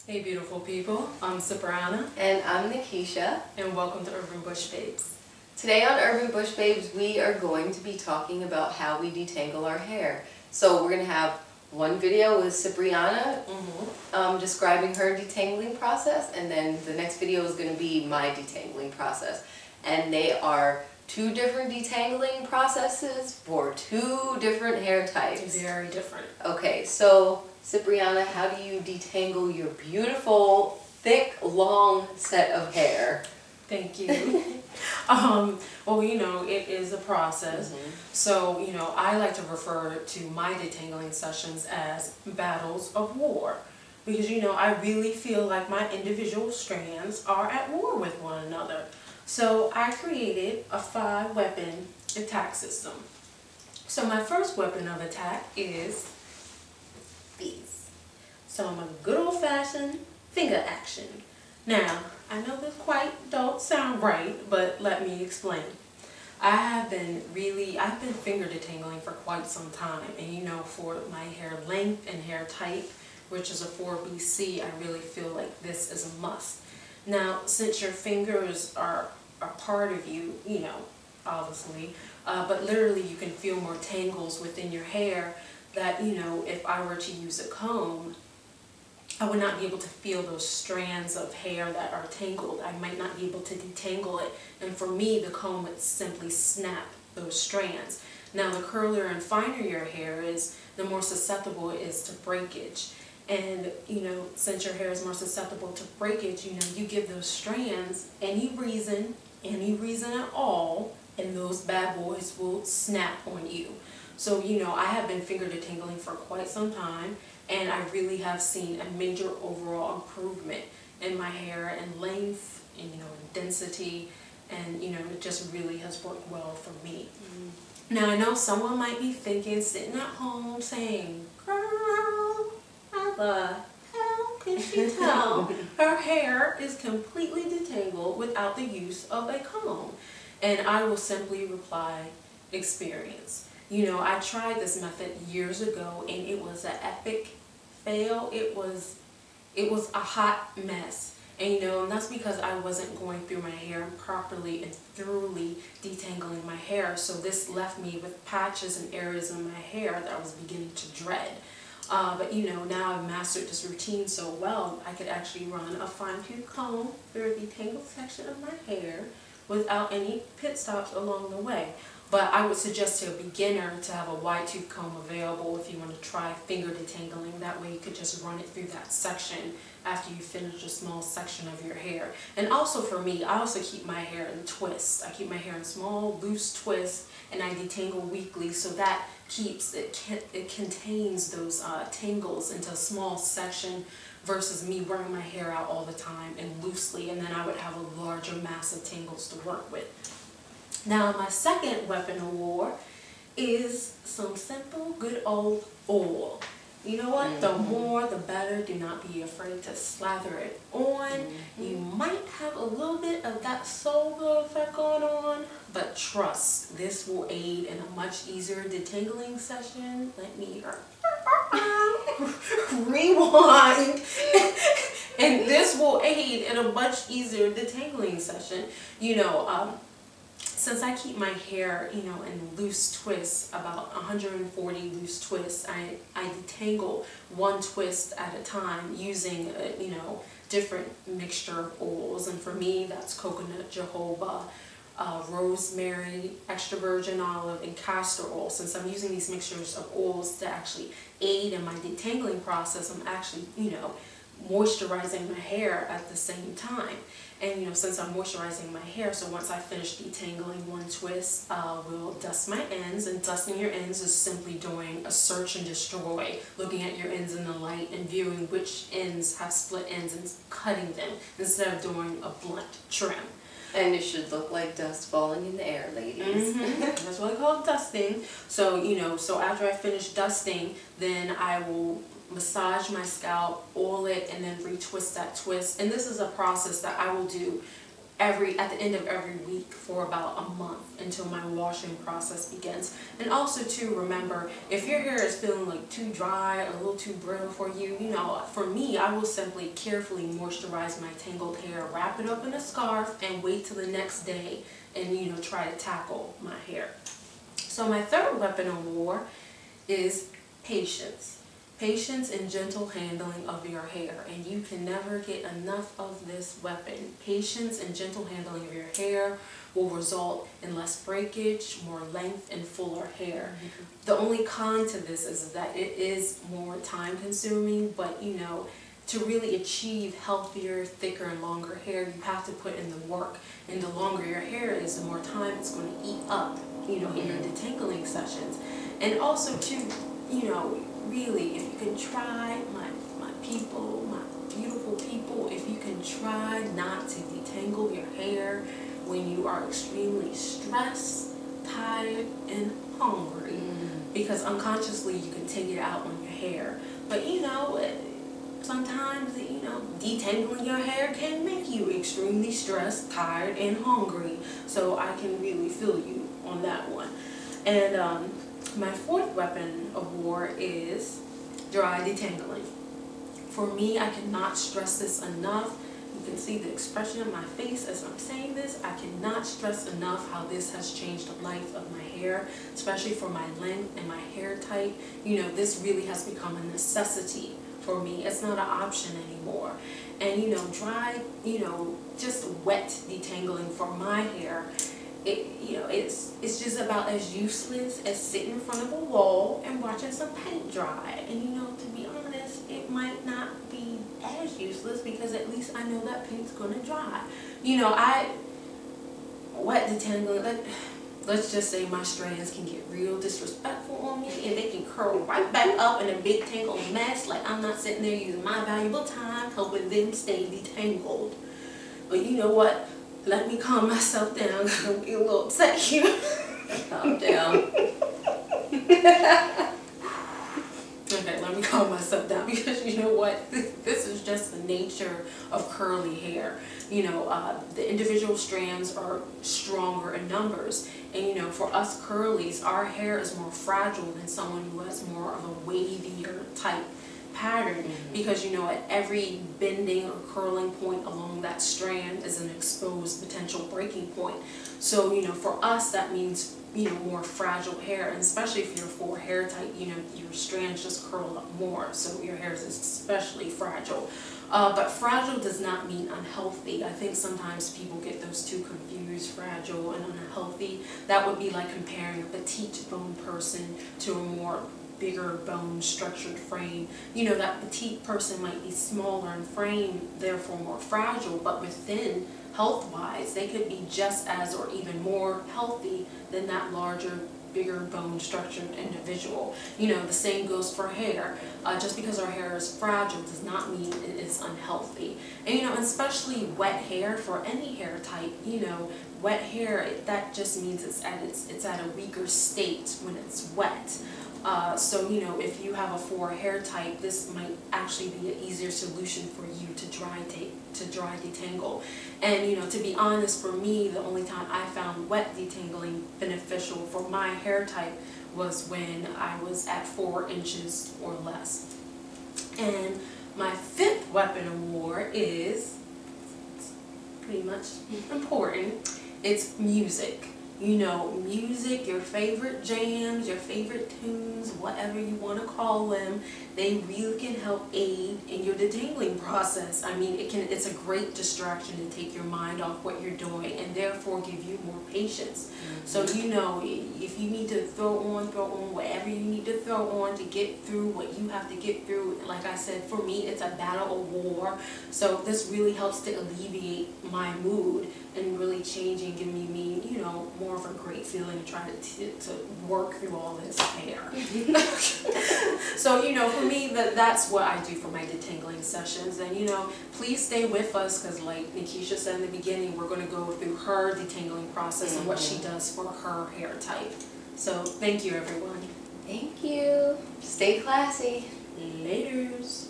Hey beautiful people, I'm Cipriana And I'm Nikisha. and welcome to Urban Bush Babes. Today on Urban Bush Babes, we are going to be talking about how we detangle our hair. So we're going to have one video with Cipriana describing her detangling process, and then the next video is going to be my detangling process. And they are two different detangling processes for two different hair types. Very different. Okay, so Cipriana, how do you detangle your beautiful, thick, long set of hair? Thank you. Well, it is a process. So, I like to refer to my detangling sessions as battles of war. Because, I really feel like my individual strands are at war with one another. So I created a 5-weapon attack system. So my first weapon of attack is these. So I'm a good old-fashioned finger action. Now, I know this quite don't sound right, but let me explain. I've been finger detangling for quite some time, and for my hair length and hair type, which is a 4BC, I really feel like this is a must. Now, since your fingers are a part of you, obviously, but literally you can feel more tangles within your hair that, if I were to use a comb, I would not be able to feel those strands of hair that are tangled. I might not be able to detangle it. And for me, the comb would simply snap those strands. Now, the curlier and finer your hair is, the more susceptible it is to breakage. And, since your hair is more susceptible to breakage, you give those strands any reason at all, and those bad boys will snap on you. So, I have been finger detangling for quite some time, and I really have seen a major overall improvement in my hair and length, and, and density, and, it just really has worked well for me. Now, I know someone might be thinking, sitting at home, saying, girl, how the hell can she tell her hair is completely detangled without the use of a comb? And I will simply reply, experience. I tried this method years ago, and it was an epic fail. It was a hot mess. And and that's because I wasn't going through my hair properly and thoroughly detangling my hair. So this left me with patches and areas in my hair that I was beginning to dread. But now I've mastered this routine so well, I could actually run a fine-tooth comb through the detangled section of my hair without any pit stops along the way. But I would suggest to a beginner to have a wide tooth comb available if you want to try finger detangling. That way you could just run it through that section after you finish a small section of your hair. And also for me, I also keep my hair in twists. I keep my hair in small, loose twists, and I detangle weekly, so that keeps it contains those tangles into a small section versus me wearing my hair out all the time and loosely, and then I would have a larger mass of tangles to work with. Now, my second weapon of war is some simple, good old oil. You know what? The more, the better. Do not be afraid to slather it on. You might have a little bit of that soul glow effect going on, but trust, this will aid in a much easier detangling session. Let me rewind. And this will aid in a much easier detangling session. Since I keep my hair, in loose twists, about 140 loose twists, I detangle one twist at a time using, different mixture of oils. And for me, that's coconut jojoba, rosemary, extra virgin olive, and castor oil. Since I'm using these mixtures of oils to actually aid in my detangling process, I'm actually, moisturizing my hair at the same time. And since I'm moisturizing my hair, so once I finish detangling one twist, we'll dust my ends. And dusting your ends is simply doing a search and destroy, looking at your ends in the light and viewing which ends have split ends and cutting them instead of doing a blunt trim. And it should look like dust falling in the air, ladies. That's what I call dusting. So, so after I finish dusting, then I will massage my scalp, oil it, and then retwist that twist. And this is a process that I will do at the end of every week for about a month until my washing process begins. And also to remember, if your hair is feeling like too dry or a little too brittle for you, for me, I will simply carefully moisturize my tangled hair, wrap it up in a scarf, and wait till the next day and try to tackle my hair. So my third weapon of war is patience. Patience and gentle handling of your hair, and you can never get enough of this weapon. Patience and gentle handling of your hair will result in less breakage, more length, and fuller hair. The only con to this is that it is more time consuming, but to really achieve healthier, thicker, and longer hair, you have to put in the work. And the longer your hair is, the more time it's going to eat up, in your detangling sessions. And also too, really, if you can try, my people, my beautiful people, if you can try not to detangle your hair when you are extremely stressed, tired, and hungry, because unconsciously you can take it out on your hair. But sometimes, detangling your hair can make you extremely stressed, tired, and hungry. So I can really feel you on that one. And my fourth weapon of war is dry detangling. For me, I cannot stress this enough. You can see the expression of my face as I'm saying this. I cannot stress enough how this has changed the life of my hair, especially for my length and my hair type. This really has become a necessity for me. It's not an option anymore. And dry, just wet detangling for my hair, it's just about as useless as sitting in front of a wall and watching some paint dry. And to be honest, it might not be as useless because at least I know that paint's gonna dry. Wet detangling, let's just say my strands can get real disrespectful on me and they can curl right back up in a big tangled mess, like I'm not sitting there using my valuable time helping them stay detangled. But you know what? Let me calm myself down because I'm getting a little upset here. Calm down. Okay, let me calm myself down because you know what? This is just the nature of curly hair. The individual strands are stronger in numbers. And for us curlies, our hair is more fragile than someone who has more of a wavier type pattern, because at every bending or curling point along that strand is an exposed potential breaking point. So for us that means more fragile hair, and especially if you're for hair type, your strands just curl up more, so your hair is especially fragile. But fragile does not mean unhealthy. I think sometimes people get those two confused, fragile and unhealthy. That would be like comparing a petite bone person to a more bigger bone structured frame. That petite person might be smaller in frame, therefore more fragile, but within, health-wise, they could be just as or even more healthy than that larger, bigger bone structured individual. The same goes for hair. Just because our hair is fragile does not mean it is unhealthy. And especially wet hair, for any hair type, wet hair, that just means it's at a weaker state when it's wet. So if you have a 4 hair type, this might actually be an easier solution for you to dry detangle. And to be honest, for me, the only time I found wet detangling beneficial for my hair type was when I was at 4 inches or less. And my 5th weapon of war is pretty much important. It's music. Music, your favorite jams, your favorite tunes, whatever you want to call them, they really can help aid in your detangling process. I mean, it's a great distraction to take your mind off what you're doing and therefore give you more patience. So, if you need to throw on whatever you need to throw on to get through what you have to get through. Like I said, for me, it's a battle of war. So this really helps to alleviate my mood and really changing, giving me, more of a great feeling trying to work through all this hair. So, for me, that's what I do for my detangling sessions. And, please stay with us because like Nikisha said in the beginning, we're going to go through her detangling process and what she does for her hair type. So, thank you, everyone. Thank you. Stay classy. Laters.